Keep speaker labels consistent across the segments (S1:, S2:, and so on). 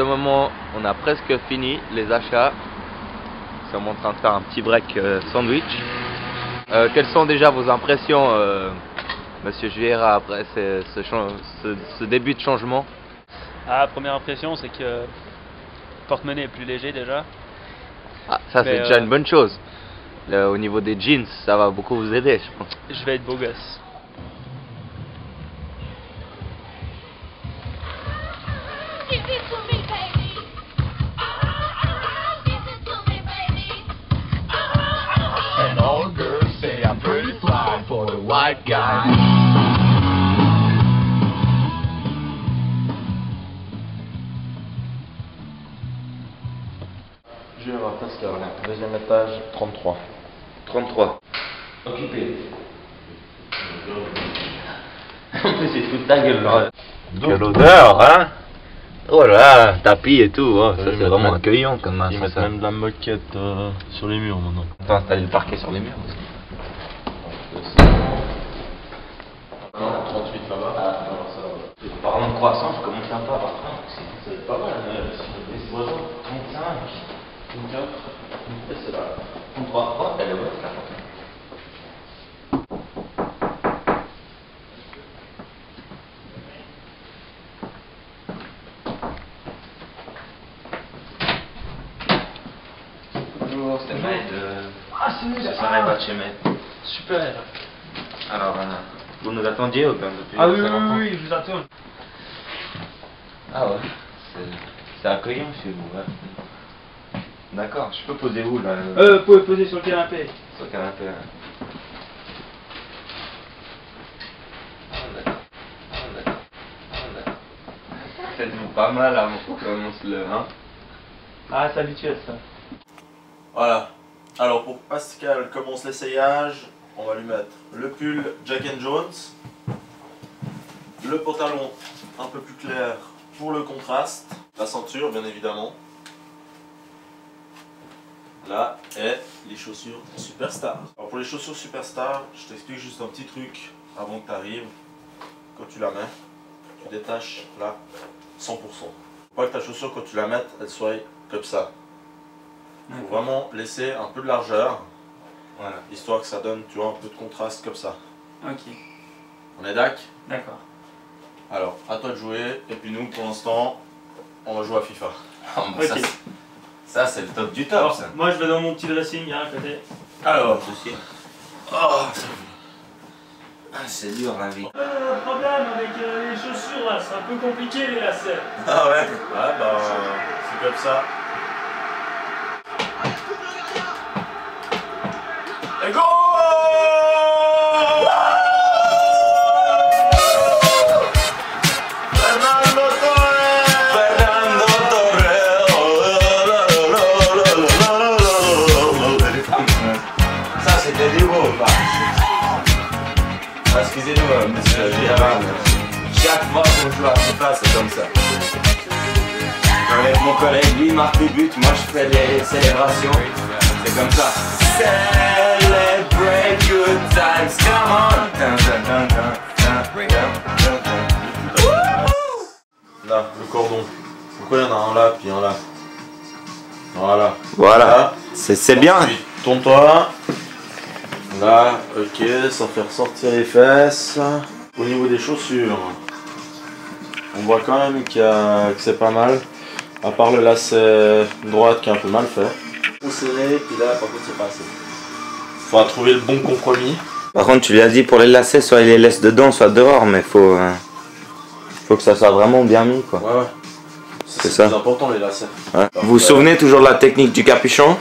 S1: ce moment, on a presque fini les achats. Nous sommes en train de faire un petit break sandwich. Quelles sont déjà vos impressions, Monsieur Juera, après ce début de changement?
S2: Ah, première impression, c'est que le porte-monnaie est plus léger déjà.
S1: Ah, ça c'est déjà une bonne chose. Au niveau des jeans, ça va beaucoup vous aider, je pense.
S2: Je vais être beau gosse.
S3: And all girls say I'm pretty fly for a white guy.
S4: Je vais voir Pascal, deuxième étage, 33.
S1: 33.
S4: Occupé.
S1: En plus, il se fout de ta gueule, là.
S4: Quelle
S1: odeur, hein? Oh là, tapis et tout, oh, ça
S4: ils
S1: c'est
S4: mettent
S1: vraiment
S4: même-
S1: accueillant comme
S4: Ils mettent même de la moquette sur les murs maintenant.
S1: On peut installer le parquet sur les murs aussi.
S4: 38 là-bas.
S1: Ah,
S4: alors ça va.
S1: Par contre, croissant, je commence un peu à avoir faim.
S4: C'est pas mal, mais les oiseaux.
S1: 35.
S4: 34.
S1: C'est là. 33. Oh, elle est bonne, la photo. Bonjour, c'est Maël de... Ça m'arrive à chez Maël.
S2: Super.
S1: Alors, vous nous attendiez ou bien depuis
S2: Ah oui,
S1: assez
S2: oui,
S1: longtemps?
S2: oui, je vous attends.
S1: Ah ouais, c'est accueillant chez vous, ouais. D'accord, je peux poser où là?
S2: Vous pouvez poser sur le canapé.
S1: Sur le canapé, là. Ah d'accord, ah d'accord, ah d'accord. Faites-vous pas mal avant qu'on commence le 1.
S2: Ah, c'est habituel ça.
S4: Voilà. Alors pour Pascal commence l'essayage, on va lui mettre le pull Jack & Jones, le pantalon un peu plus clair pour le contraste, la ceinture bien évidemment, là et les chaussures Superstar. Alors pour les chaussures Superstar, je t'explique juste un petit truc avant que tu arrives. Quand tu la mets, tu détaches là 100%. Faut pas que ta chaussure quand tu la mettes, elle soit comme ça. Il faut vraiment laisser un peu de largeur,
S1: Voilà.
S4: histoire que ça donne, tu vois, un peu de contraste comme ça.
S2: Ok,
S4: On est d'accord?
S2: d'accord.
S4: Alors, à toi de jouer, et puis nous, pour l'instant, on va jouer à FIFA.
S1: Oh, bah,
S2: Ok.
S1: ça c'est le top du top,
S2: Alors,
S1: ça.
S2: moi je vais dans mon petit dressing hein, à côté.
S4: Alors,
S1: Ceci.
S4: oh,
S1: Ah, c'est dur la vie.
S2: Le problème avec les chaussures là, c'est un peu compliqué les lacets.
S4: ah ouais, bah, c'est comme ça. Et go! Fernando
S1: Ça c'était du beau ou pas? Excusez-nous, monsieur Gérard, mais chaque fois qu'on joue à FIFA, c'est comme ça. Avec mon collègue, lui il marque des buts, moi je fais les célébrations. C'est comme ça. Celebrate good times, come on! Dun, dun, dun, dun, dun, dun, dun.
S4: Là, le cordon. Pourquoi il y en a un là, puis un là? Voilà.
S1: Voilà,
S4: Là.
S1: c'est bien.
S4: Puis, tourne-toi. Là, ok, sans faire sortir les fesses. Au niveau des chaussures, on voit quand même que c'est pas mal. À part le lacet droite qui est un peu mal fait. Trop serré, puis là, par contre, c'est pas assez. Faudra trouver le bon compromis.
S1: Par contre, tu lui as dit pour les lacets, soit il les laisse dedans, soit dehors, mais faut que ça soit vraiment bien mis, quoi.
S4: Ouais, ouais.
S1: C'est ça.
S4: plus important, les lacets.
S1: Ouais. Vous vous souvenez toujours de la technique du capuchon?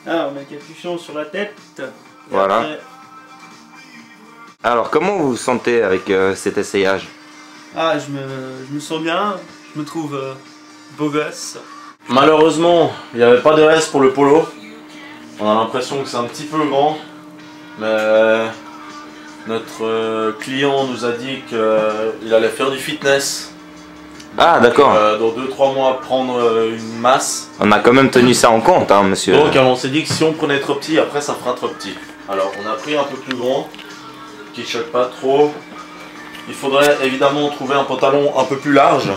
S2: Ah, on met le capuchon sur la tête. Et
S1: Voilà.
S2: après-
S1: Alors, comment vous vous sentez avec cet essayage?
S2: Ah, je me sens bien, je me trouve beau gosse.
S4: Malheureusement, il n'y avait pas de reste pour le polo. On a l'impression que c'est un petit peu grand. Mais notre client nous a dit qu'il allait faire du fitness.
S1: Ah, d'accord.
S4: Dans 2-3 mois, prendre une masse.
S1: On a quand même tenu ça en compte, hein, monsieur.
S4: Donc on s'est dit que si on prenait trop petit, après ça fera trop petit. Alors on a pris un peu plus grand, qui ne choque pas trop. Il faudrait évidemment trouver un pantalon un peu plus large.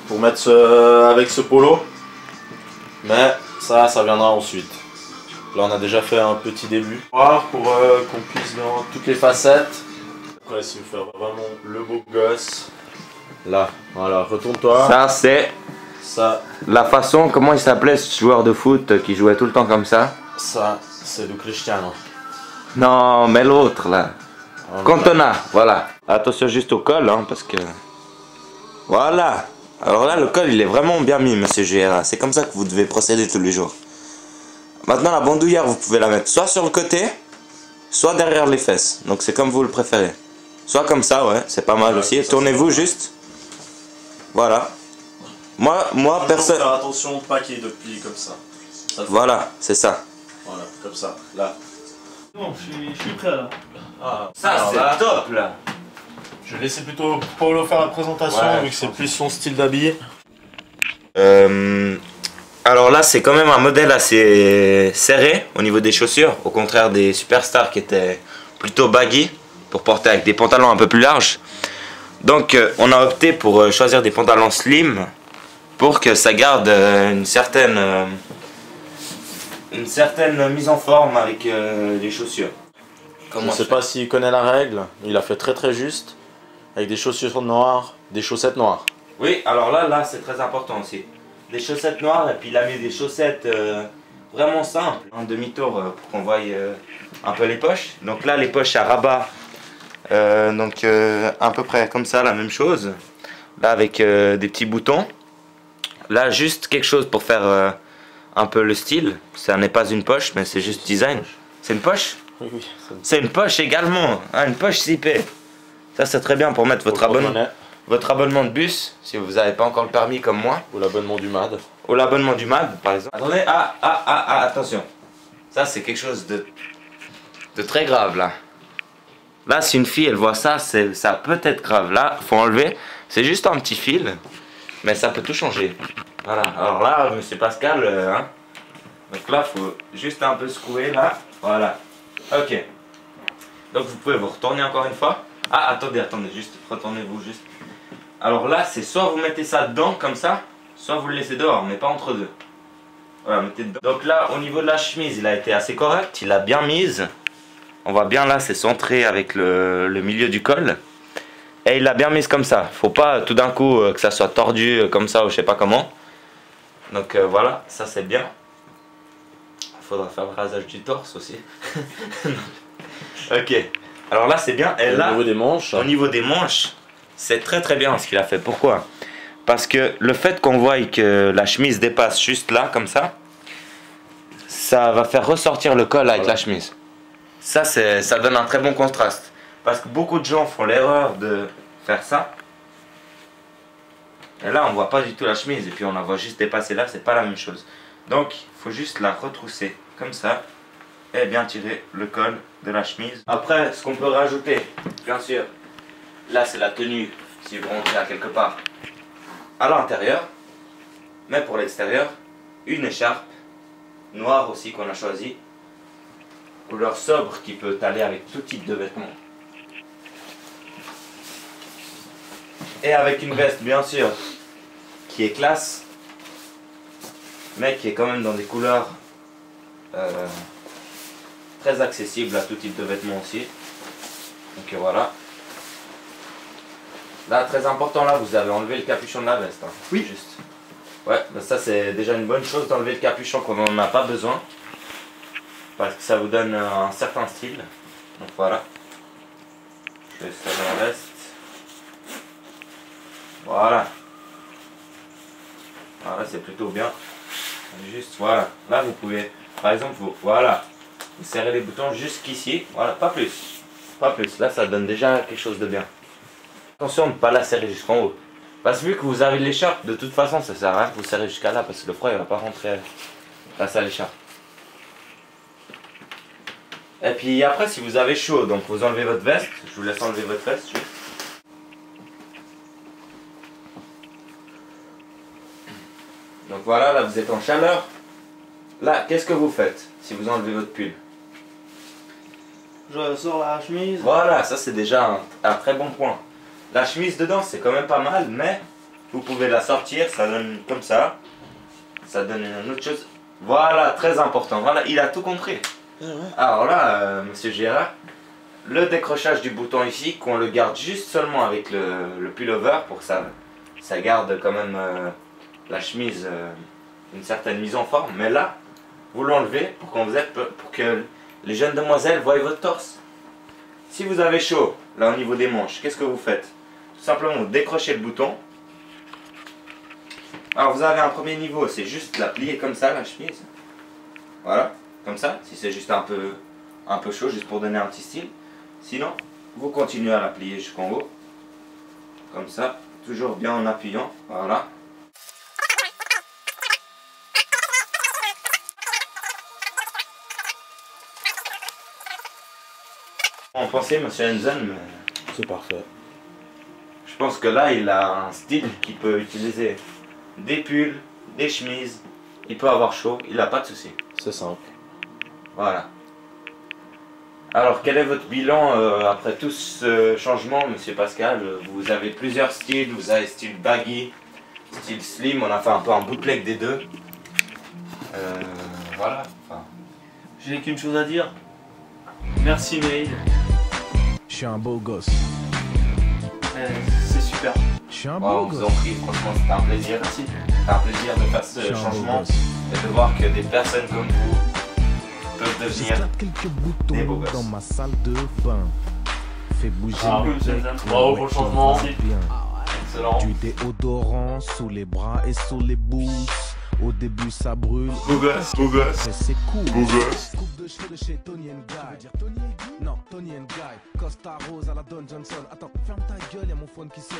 S4: pour mettre avec ce polo. Mais ça viendra ensuite. Là on a déjà fait un petit début. Pour qu'on puisse dans toutes les facettes. Après si vous faire vraiment le beau gosse. Là, voilà, retourne-toi.
S1: Ça c'est la façon, comment il s'appelait ce joueur de foot qui jouait tout le temps comme ça?
S4: Ça, c'est du Cristiano.
S1: Non, mais l'autre là. Cantona, voilà. Attention juste au col, hein, parce que... Voilà. Alors là, le col, il est vraiment bien mis, monsieur GRA. C'est comme ça que vous devez procéder tous les jours. Maintenant, la bandoulière, vous pouvez la mettre soit sur le côté, soit derrière les fesses. Donc c'est comme vous le préférez. Soit comme ça, ouais, c'est pas mal aussi. Tournez-vous juste. Voilà. Moi personne...
S4: Faire attention, pas qu'il y ait de plis comme ça.
S1: Voilà, c'est ça.
S4: Voilà, comme ça, là.
S2: Bon, je suis prêt là.
S4: Ah,
S1: Ça, c'est top là.
S4: je vais laisser plutôt Paulo faire la présentation,
S1: Ouais,
S4: vu que c'est plus son style d'habiller.
S1: Alors là, c'est quand même un modèle assez serré au niveau des chaussures, au contraire des superstars qui étaient plutôt baggy pour porter avec des pantalons un peu plus larges. Donc on a opté pour choisir des pantalons slim pour que ça garde une certaine mise en forme avec les chaussures.
S4: Je ne sais pas s'il connaît la règle, il a fait très juste, avec des chaussures noires, des chaussettes noires.
S1: Oui, alors là c'est très important aussi. Des chaussettes noires et puis il a mis des chaussettes vraiment simples. Un demi-tour pour qu'on voie un peu les poches. Donc là les poches à rabat, donc à peu près comme ça, la même chose. Là avec des petits boutons. Là juste quelque chose pour faire un peu le style. Ça n'est pas une poche mais c'est juste design. C'est une poche?
S4: Oui, oui.
S1: C'est une poche également, hein, une poche zippée. Ça c'est très bien pour mettre votre abonnement de bus, si vous n'avez pas encore le permis comme moi.
S4: Ou l'abonnement du MAD.
S1: Ou l'abonnement du MAD par exemple. Attendez, attention. Ça c'est quelque chose de très grave là. Là si une fille elle voit ça, ça peut être grave. Là, faut enlever. C'est juste un petit fil, mais ça peut tout changer. Voilà, alors là, monsieur Pascal, hein. Donc là, faut juste un peu secouer là. Voilà. Ok. Donc vous pouvez vous retourner encore une fois. Ah, attendez, juste, retournez-vous juste. Alors là, c'est soit vous mettez ça dedans comme ça, soit vous le laissez dehors, mais pas entre deux. Voilà, mettez dedans. Donc là, au niveau de la chemise, il a été assez correct, il l'a bien mise. On voit bien là, c'est centré avec le milieu du col. Et il l'a bien mise comme ça. Faut pas tout d'un coup que ça soit tordu comme ça ou je sais pas comment. Donc voilà, ça c'est bien. Il faudra faire le rasage du torse aussi. Ok. Alors là c'est bien. Et là,
S4: au niveau des manches.
S1: Au niveau des manches, c'est très bien ce qu'il a fait. Pourquoi? Parce que le fait qu'on voit que la chemise dépasse juste là, comme ça va faire ressortir le col avec la chemise. Ça donne un très bon contraste. Parce que beaucoup de gens font l'erreur de faire ça. Et là on voit pas du tout la chemise. Et puis on la voit juste dépasser là, c'est pas la même chose. Donc il faut juste la retrousser comme ça. Et bien tirer le col de la chemise. Après, ce qu'on peut rajouter, bien sûr, là c'est la tenue si vous rentrez à quelque part à l'intérieur, mais pour l'extérieur, une écharpe noire aussi qu'on a choisie, couleur sobre qui peut aller avec tout type de vêtements. Et avec une veste bien sûr qui est classe, mais qui est quand même dans des couleurs très accessible à tout type de vêtements aussi. Donc voilà. Là, très important, là, vous avez enlevé le capuchon de la veste. Hein.
S2: Oui.
S1: Juste. Ouais, ben ça c'est déjà une bonne chose d'enlever le capuchon quand on n'en a pas besoin. Parce que ça vous donne un certain style. Donc voilà. Je vais serrer la veste. Voilà. Voilà, c'est plutôt bien. Juste, voilà. Là, vous pouvez, par exemple, voilà. Vous serrez les boutons jusqu'ici, voilà, pas plus. Pas plus, là ça donne déjà quelque chose de bien. Attention de ne pas la serrer jusqu'en haut. Parce que vu que vous avez l'écharpe, de toute façon ça sert à rien que vous serrez jusqu'à là, parce que le froid il va pas rentrer grâce à l'écharpe. Et puis après si vous avez chaud, donc vous enlevez votre veste, je vous laisse enlever votre veste. Donc voilà, là vous êtes en chaleur. Là, qu'est-ce que vous faites si vous enlevez votre pull?
S2: Je sors la chemise.
S1: Voilà, ça c'est déjà un très bon point. La chemise dedans c'est quand même pas mal, mais vous pouvez la sortir, ça donne comme ça. Ça donne une autre chose. Voilà, très important. Voilà, il a tout compris. Alors là, monsieur Gérard, le décrochage du bouton ici, qu'on le garde juste seulement avec le pullover pour que ça garde quand même la chemise une certaine mise en forme. Mais là, vous l'enlevez pour que les jeunes demoiselles voient votre torse. Si vous avez chaud, là au niveau des manches, qu'est-ce que vous faites? Tout simplement, vous décrochez le bouton. Alors vous avez un premier niveau, c'est juste la plier comme ça, la chemise. Voilà, comme ça, si c'est juste un peu chaud, juste pour donner un petit style. Sinon, vous continuez à la plier jusqu'en haut. Comme ça, toujours bien en appuyant, voilà. En pensez, monsieur Henson,
S4: C'est parfait.
S1: je pense que là, il a un style qu'il peut utiliser des pulls, des chemises. Il peut avoir chaud, il n'a pas de souci.
S4: C'est simple.
S1: Voilà. Alors, quel est votre bilan après tout ce changement, monsieur Pascal? Vous avez plusieurs styles, vous avez style baggy, style slim, on a fait un peu un bootleg des deux. Voilà. Enfin,
S2: J'ai qu'une chose à dire. Merci Mail.
S5: Je suis un beau gosse.
S2: C'est super.
S5: Je suis un
S1: on
S5: beau
S1: vous en
S5: gosse.
S1: prie, franchement, c'était un plaisir.
S2: Merci.
S1: C'était un plaisir de faire
S5: Je
S1: ce
S5: suis un beau
S1: changement
S5: gosse.
S1: et de voir que des personnes comme vous peuvent devenir.
S5: J'éclate quelques
S1: des beaux
S5: boutons
S1: gosses.
S5: dans ma salle de bain. Fais bouger
S2: Ah,
S5: le
S2: oui,
S5: bec,
S2: j'aime.
S5: ouais,
S2: Bravo pour le
S5: tout
S2: changement.
S5: va bien.
S1: Excellent.
S5: Du déodorant sous les bras et sous les bouches. Au début ça brûle.
S2: Beau gosse, beau gosse.
S5: Mais c'est cool.
S2: Beau gosse.
S5: Coupe de cheveux de chez Tony & Guy. Non, Tony & Guy. Costa Rose à la Don Johnson. Attends, ferme ta gueule, y'a mon phone qui sonne.